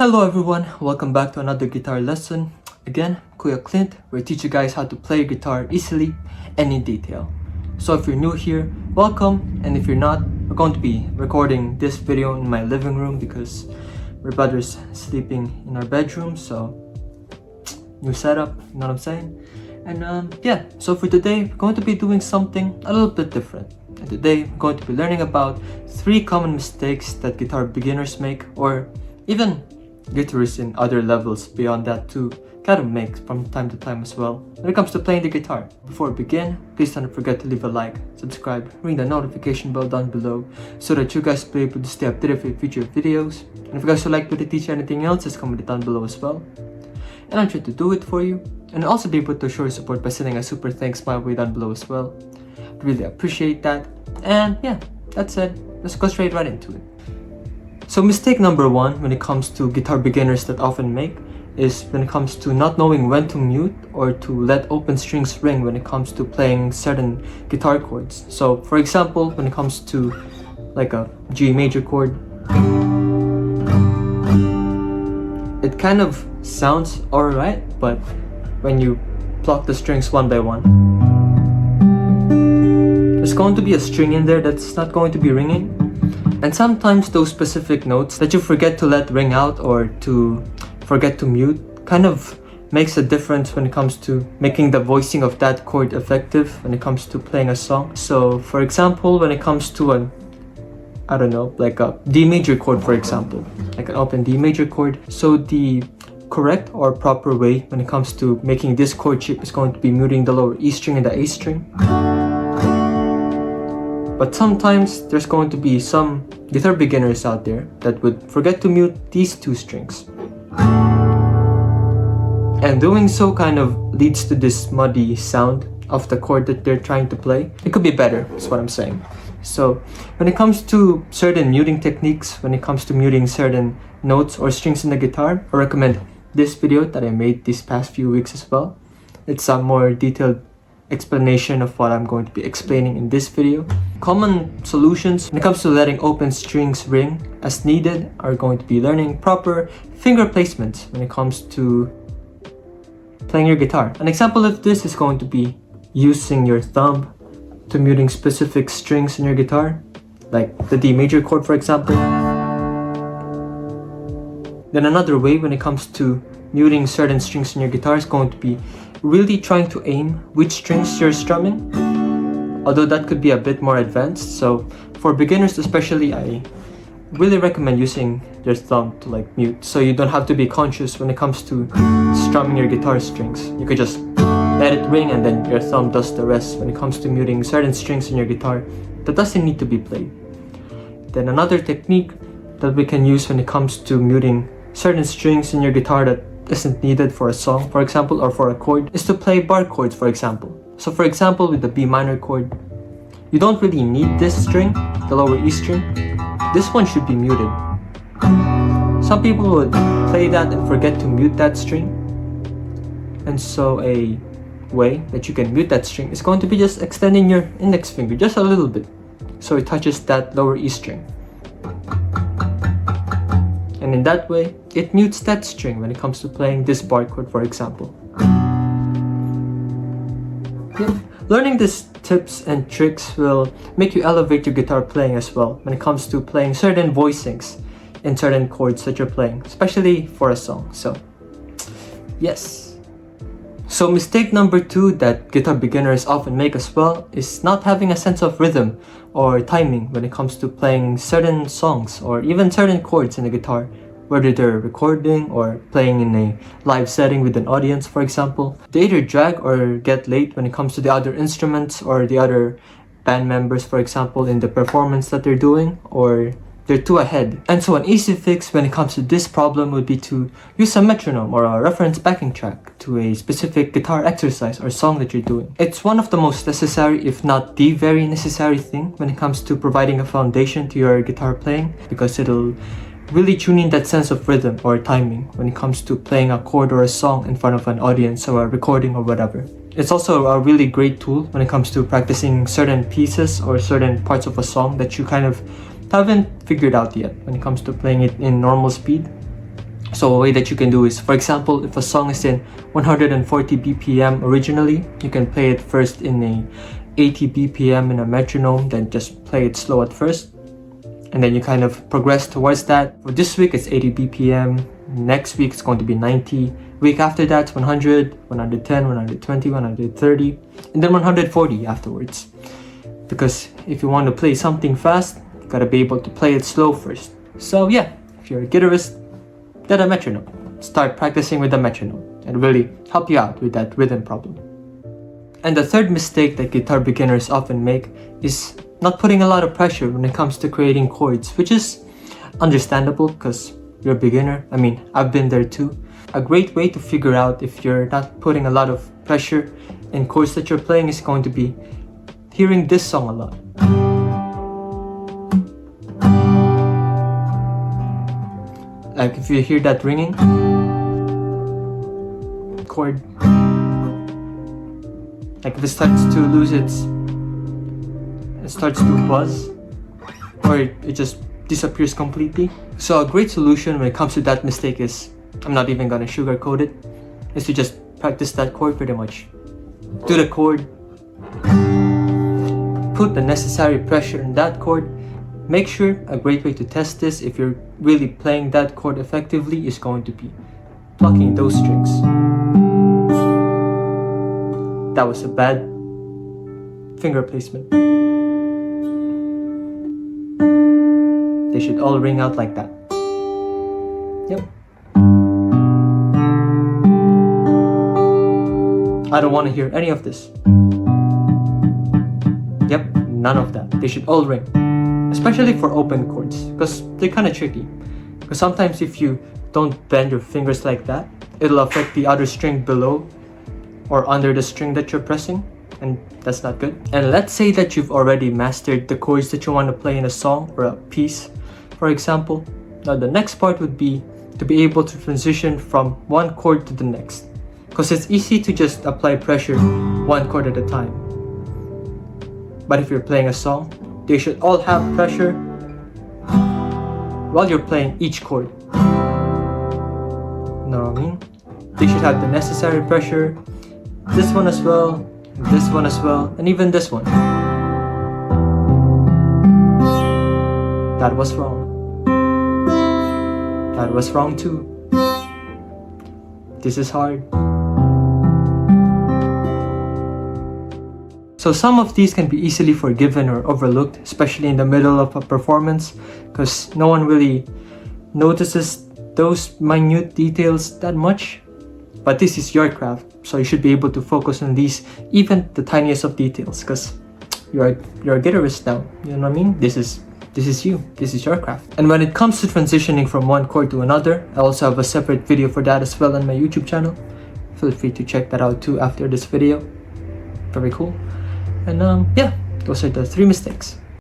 Hello everyone, welcome back to another guitar lesson. Again, Kuya Clint, where I teach you guys how to play guitar easily and in detail. So if you're new here, welcome, and if you're not, we're going to be recording this video in my living room because my brother's sleeping in our bedroom, so new setup, you know what I'm saying? And yeah, so for today, we're going to be doing something a little bit different. And today, we're going to be learning about 3 common mistakes that guitar beginners make, or even guitarists in other levels beyond that too kind of make from time to time as well when it comes to playing the guitar. Before we begin, please don't forget to leave a like, subscribe, ring the notification bell down below so that you guys will be able to stay updated with future videos. And if you guys would like me to teach you anything else, just comment it down below as well. And I'll try to do it for you, and also be able to show your support by sending a super thanks my way down below as well. I'd really appreciate that. And yeah, that said, let's go straight right into it. So mistake number 1 when it comes to guitar beginners that often make is when it comes to not knowing when to mute or to let open strings ring when it comes to playing certain guitar chords. So for example, when it comes to like a G major chord, it kind of sounds alright, but when you pluck the strings one by one, there's going to be a string in there that's not going to be ringing. And sometimes those specific notes that you forget to let ring out or to forget to mute kind of makes a difference when it comes to making the voicing of that chord effective when it comes to playing a song. So for example, when it comes to like a D major chord, for example, like an open D major chord. So the correct or proper way when it comes to making this chord shape is going to be muting the lower E string and the A string. But sometimes there's going to be some guitar beginners out there that would forget to mute these 2 strings. And doing so kind of leads to this muddy sound of the chord that they're trying to play. It could be better, is what I'm saying. So when it comes to certain muting techniques, when it comes to muting certain notes or strings in the guitar, I recommend this video that I made these past few weeks as well. It's a more detailed explanation of what I'm going to be explaining in this video. Common solutions when it comes to letting open strings ring as needed are going to be learning proper finger placement when it comes to playing your guitar. An example of this is going to be using your thumb to muting specific strings in your guitar, like the D major chord, for example. Then another way when it comes to muting certain strings in your guitar is going to be really trying to aim which strings you're strumming, although that could be a bit more advanced. So for beginners especially, I really recommend using your thumb to like mute, so you don't have to be conscious when it comes to strumming your guitar strings. You could just let it ring and then your thumb does the rest when it comes to muting certain strings in your guitar that doesn't need to be played. Then another technique that we can use when it comes to muting certain strings in your guitar that isn't needed for a song, for example, or for a chord, is to play bar chords, for example. So for example, with the B minor chord, you don't really need this string, the lower E string. This one should be muted. Some people would play that and forget to mute that string. And so a way that you can mute that string is going to be just extending your index finger just a little bit so it touches that lower E string. And in that way, it mutes that string when it comes to playing this bar chord, for example. Yeah. Learning these tips and tricks will make you elevate your guitar playing as well when it comes to playing certain voicings in certain chords that you're playing, especially for a song. So, yes. So mistake number 2 that guitar beginners often make as well is not having a sense of rhythm or timing when it comes to playing certain songs or even certain chords in the guitar, whether they're recording or playing in a live setting with an audience, for example. They either drag or get late when it comes to the other instruments or the other band members, for example, in the performance that they're doing, or they're too ahead. And so an easy fix when it comes to this problem would be to use a metronome or a reference backing track to a specific guitar exercise or song that you're doing. It's one of the most necessary, if not the very necessary thing when it comes to providing a foundation to your guitar playing, because it'll really tune in that sense of rhythm or timing when it comes to playing a chord or a song in front of an audience or a recording or whatever. It's also a really great tool when it comes to practicing certain pieces or certain parts of a song that you kind of haven't figured out yet when it comes to playing it in normal speed. So a way that you can do is, for example, if a song is in 140 BPM originally, you can play it first in a 80 BPM in a metronome, then just play it slow at first. And then you kind of progress towards that. For this week, it's 80 BPM. Next week, it's going to be 90. Week after that, it's 100, 110, 120, 130, and then 140 afterwards. Because if you want to play something fast, you gotta be able to play it slow first. So yeah, if you're a guitarist, get a metronome. Start practicing with the metronome and really help you out with that rhythm problem. And the third mistake that guitar beginners often make is not putting a lot of pressure when it comes to creating chords, which is understandable because you're a beginner. I mean, I've been there too. A great way to figure out if you're not putting a lot of pressure in chords that you're playing is going to be hearing this song a lot. Like if you hear that ringing chord, like if it starts to lose it starts to buzz, or it just disappears completely. So a great solution when it comes to that mistake is, I'm not even gonna sugarcoat it, is to just practice that chord pretty much. Do the chord, put the necessary pressure in that chord. Make sure a great way to test this if you're really playing that chord effectively is going to be plucking those strings. That was a bad finger placement. They should all ring out like that. Yep. I don't want to hear any of this. Yep, none of that. They should all ring. Especially for open chords, because they're kind of tricky. Because sometimes if you don't bend your fingers like that, it'll affect the other string below or under the string that you're pressing, and that's not good. And let's say that you've already mastered the chords that you want to play in a song or a piece, for example. Now the next part would be to be able to transition from one chord to the next, because it's easy to just apply pressure one chord at a time. But if you're playing a song, they should all have pressure while you're playing each chord. You know what I mean? They should have the necessary pressure. This one as well, this one as well, and even this one. That was wrong. That was wrong too. This is hard. So some of these can be easily forgiven or overlooked, especially in the middle of a performance, because no one really notices those minute details that much. But this is your craft, so you should be able to focus on these, even the tiniest of details, because you're a guitarist now. You know what I mean? This is you. This is your craft. And when it comes to transitioning from one chord to another, I also have a separate video for that as well on my YouTube channel. Feel free to check that out too after this video. Very cool. And yeah, those are the 3 mistakes.